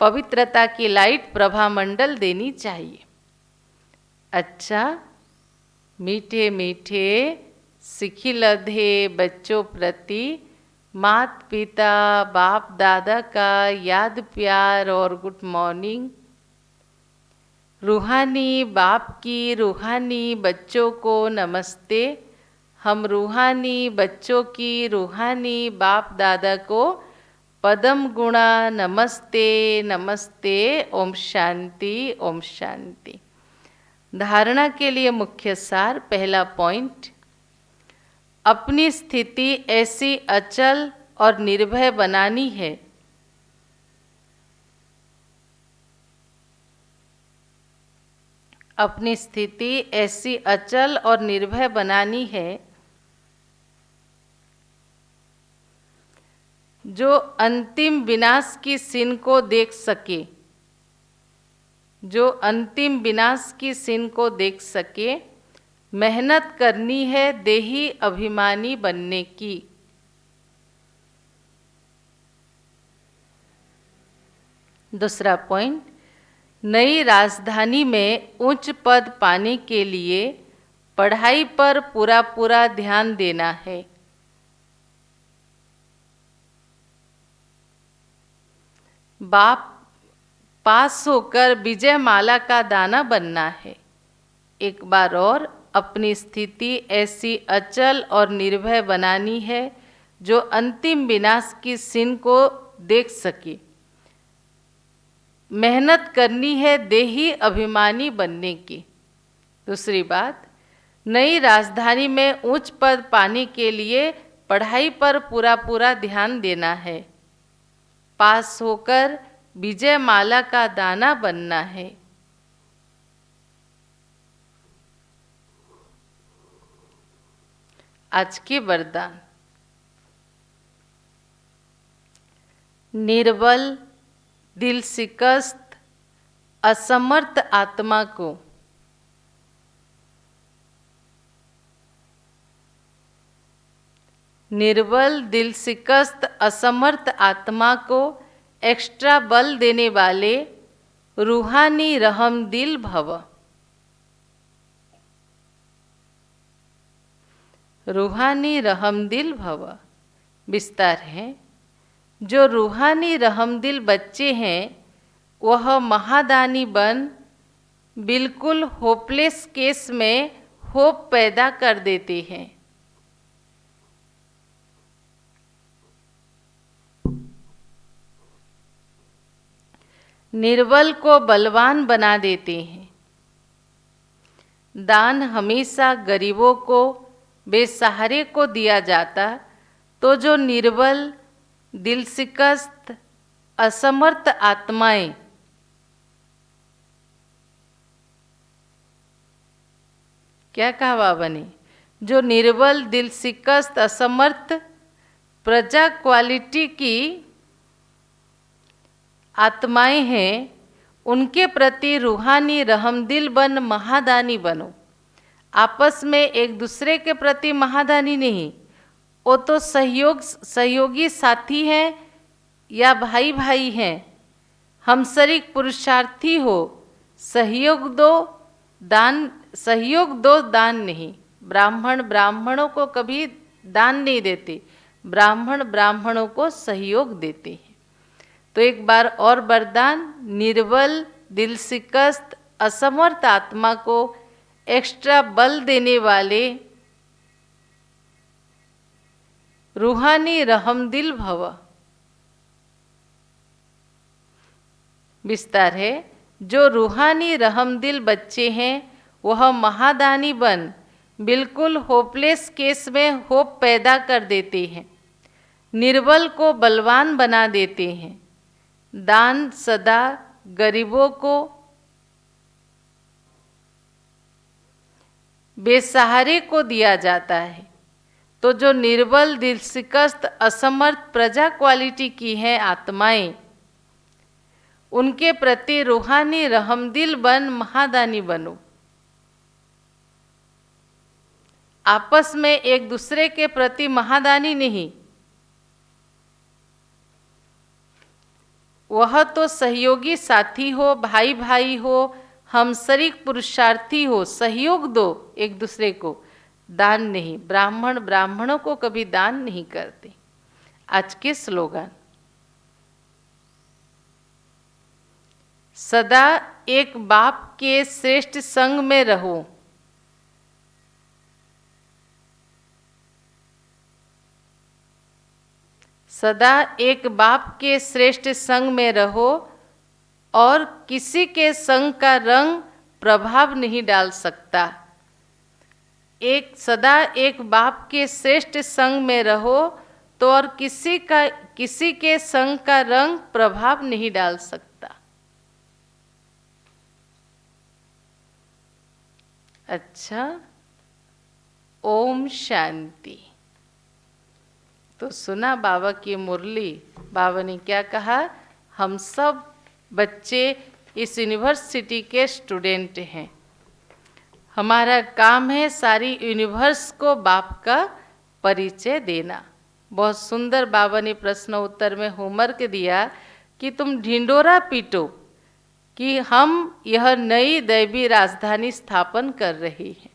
पवित्रता की लाइट प्रभामंडल देनी चाहिए। अच्छा, मीठे मीठे सिखिलधे बच्चों प्रति मात पिता बाप दादा का याद प्यार और गुड मॉर्निंग। रूहानी बाप की रूहानी बच्चों को नमस्ते। हम रूहानी बच्चों की रूहानी बाप दादा को पदम गुणा नमस्ते नमस्ते। ओम शांति ओम शांति। धारणा के लिए मुख्य सार, पहला पॉइंट, अपनी स्थिति ऐसी अचल और निर्भय बनानी है। अपनी स्थिति ऐसी अचल और निर्भय बनानी है जो अंतिम विनाश की सीन को देख सके, जो अंतिम विनाश की सीन को देख सके। मेहनत करनी है देही अभिमानी बनने की। दूसरा पॉइंट, नई राजधानी में उच्च पद पाने के लिए पढ़ाई पर पूरा पूरा ध्यान देना है। पास होकर विजय माला का दाना बनना है। एक बार और, अपनी स्थिति ऐसी अचल और निर्भय बनानी है जो अंतिम विनाश की सीन को देख सके। मेहनत करनी है देही अभिमानी बनने की। दूसरी बात, नई राजधानी में उच्च पद पाने के लिए पढ़ाई पर पूरा पूरा ध्यान देना है। पास होकर विजय माला का दाना बनना है। आज के वरदान, निर्बल, दिल शिकस्त, असमर्थ आत्मा को निर्बल, दिल शिकस्त, असमर्थ आत्मा को एक्स्ट्रा बल देने वाले रूहानी रहमदिल भव। रूहानी रहमदिल भव। विस्तार है, जो रूहानी रहमदिल बच्चे हैं वह महादानी बन बिल्कुल होपलेस केस में होप पैदा कर देते हैं। निर्बल को बलवान बना देते हैं। दान हमेशा गरीबों को, बेसहारे को दिया जाता, तो जो निर्बल, दिल शिकस्त, असमर्थ आत्माएं क्या कहा बाबा ने, जो निर्बल, दिल शिकस्त, असमर्थ प्रजा क्वालिटी की आत्माएं हैं, उनके प्रति रूहानी रहमदिल बन महादानी बनो। आपस में एक दूसरे के प्रति महादानी नहीं, वो तो सहयोगी साथी हैं या भाई भाई हैं। हम शरीक पुरुषार्थी हो, सहयोग दो दान नहीं। ब्राह्मण ब्राह्मणों को कभी दान नहीं देते, ब्राह्मण ब्राह्मणों को सहयोग देते हैं। तो एक बार और वरदान, निर्बल, दिल शिकस्त, असमर्थ आत्मा को एक्स्ट्रा बल देने वाले रूहानी रहमदिल भव। विस्तार है, जो रूहानी रहमदिल बच्चे हैं वह महादानी बन बिल्कुल होपलेस केस में होप पैदा कर देते हैं। निर्बल को बलवान बना देते हैं। दान सदा गरीबों को, बेसहारे को दिया जाता है, तो जो निर्बल, दिल शिकस्त, असमर्थ प्रजा क्वालिटी की हैं आत्माएं, उनके प्रति रूहानी रहमदिल बन महादानी बनो। आपस में एक दूसरे के प्रति महादानी नहीं, वह तो सहयोगी साथी हो, भाई भाई हो, हम शरीक पुरुषार्थी हो, सहयोग दो एक दूसरे को, दान नहीं। ब्राह्मण ब्राह्मणों को कभी दान नहीं करते। आज के स्लोगन, सदा एक बाप के श्रेष्ठ संग में रहो। सदा एक बाप के श्रेष्ठ संग में रहो और किसी के संग का रंग प्रभाव नहीं डाल सकता। सदा एक बाप के श्रेष्ठ संग में रहो तो और किसी के संग का रंग प्रभाव नहीं डाल सकता। अच्छा, ओम शांति। तो सुना बाबा की मुरली। बाबा ने क्या कहा, हम सब बच्चे इस यूनिवर्सिटी के स्टूडेंट हैं। हमारा काम है सारी यूनिवर्स को बाप का परिचय देना। बहुत सुंदर बाबा ने प्रश्न उत्तर में होमवर्क दिया कि तुम ढिंडोरा पीटो कि हम यह नई दैवी राजधानी स्थापन कर रही हैं।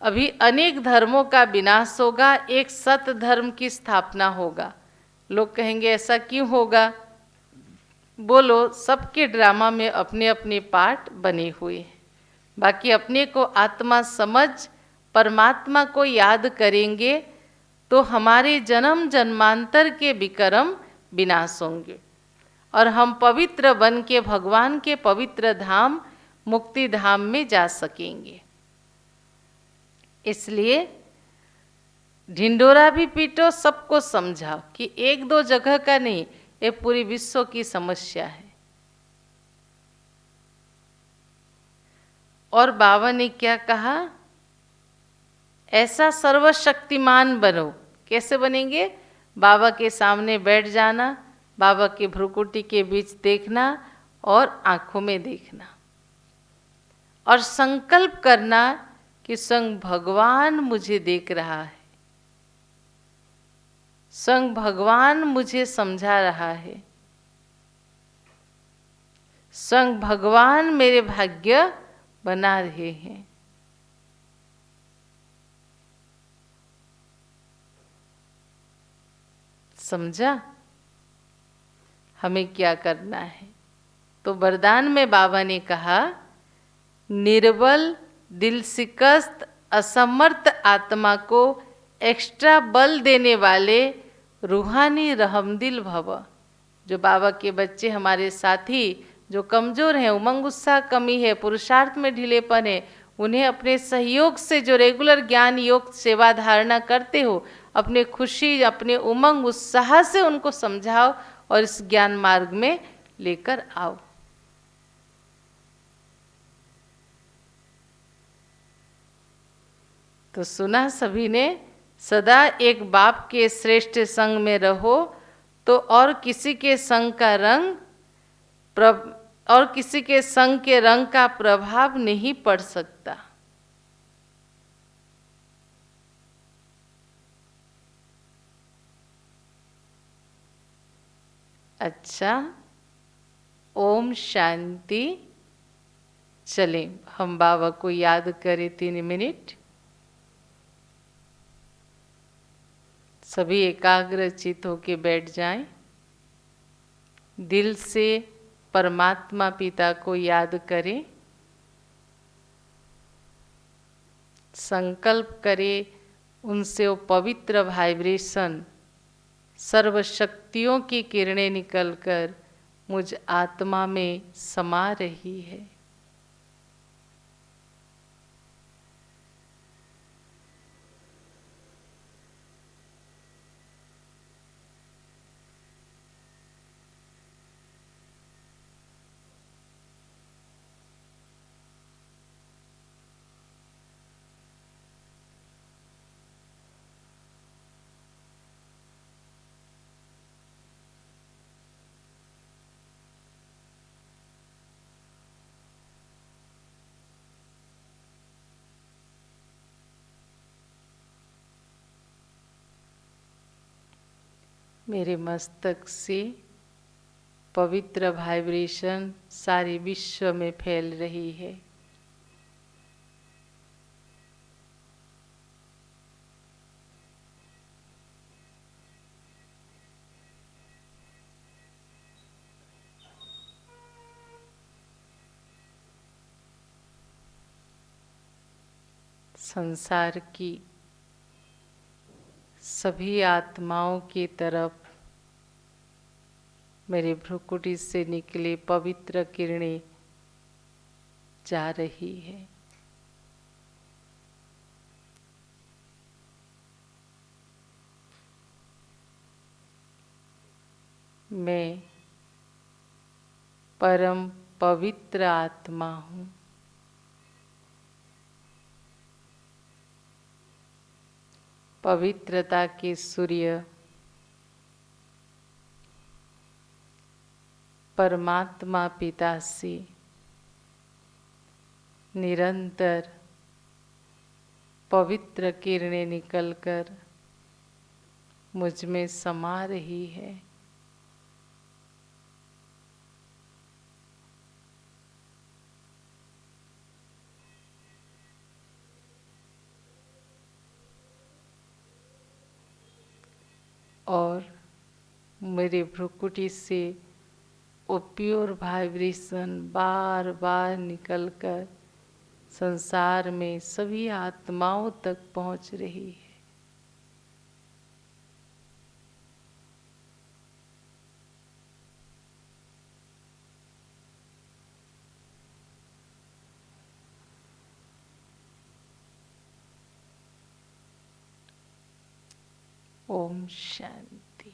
अभी अनेक धर्मों का विनाश होगा, एक सत धर्म की स्थापना होगा। लोग कहेंगे ऐसा क्यों होगा? बोलो, सबके ड्रामा में अपने अपने पार्ट बने हुए हैं। बाकी अपने को आत्मा समझ परमात्मा को याद करेंगे तो हमारे जन्म जन्मांतर के विकर्म विनाश होंगे और हम पवित्र बन के भगवान के पवित्र धाम मुक्ति धाम में जा सकेंगे। इसलिए ढिंडोरा भी पीटो, सबको समझाओ कि एक दो जगह का नहीं, ये पूरी विश्व की समस्या है। और बाबा ने क्या कहा, ऐसा सर्वशक्तिमान बनो। कैसे बनेंगे? बाबा के सामने बैठ जाना, बाबा के भ्रुकुटी के बीच देखना और आंखों में देखना और संकल्प करना कि स्वयं भगवान मुझे देख रहा है, स्वयं भगवान मुझे समझा रहा है, स्वयं भगवान मेरे भाग्य बना रहे हैं। समझा हमें क्या करना है? तो वरदान में बाबा ने कहा, निर्बल दिल शिकस्त असमर्थ आत्मा को एक्स्ट्रा बल देने वाले रूहानी रहमदिल भव। जो बाबा के बच्चे, हमारे साथी जो कमज़ोर हैं, उमंग उत्साह कमी है, पुरुषार्थ में ढीलेपन है, उन्हें अपने सहयोग से जो रेगुलर ज्ञान योग सेवा धारणा करते हो, अपने खुशी अपने उमंग उत्साह से उनको समझाओ और इस ज्ञान मार्ग में लेकर आओ। तो सुना सभी ने, सदा एक बाप के श्रेष्ठ संग में रहो तो और किसी के संग का रंग और किसी के संग के रंग का प्रभाव नहीं पड़ सकता। अच्छा, ओम शांति। चलें हम बाबा को याद करें 3 मिनट। सभी एकाग्रचित होके बैठ जाएं। दिल से परमात्मा पिता को याद करें, संकल्प करें उनसे वो पवित्र वाइब्रेशन, सर्वशक्तियों की किरणें निकलकर मुझ आत्मा में समा रही है। मेरे मस्तक से पवित्र वाइब्रेशन सारे विश्व में फैल रही है। संसार की सभी आत्माओं की तरफ मेरे भ्रुकुटी से निकले पवित्र किरणें जा रही है। मैं परम पवित्र आत्मा हूँ। पवित्रता के सूर्य परमात्मा पिता से निरंतर पवित्र किरणें निकलकर मुझ में समा रही है। और मेरे भ्रुकुटी से वो प्योर वाइब्रेशन बार बार निकलकर संसार में सभी आत्माओं तक पहुंच रही है। ओम शांति।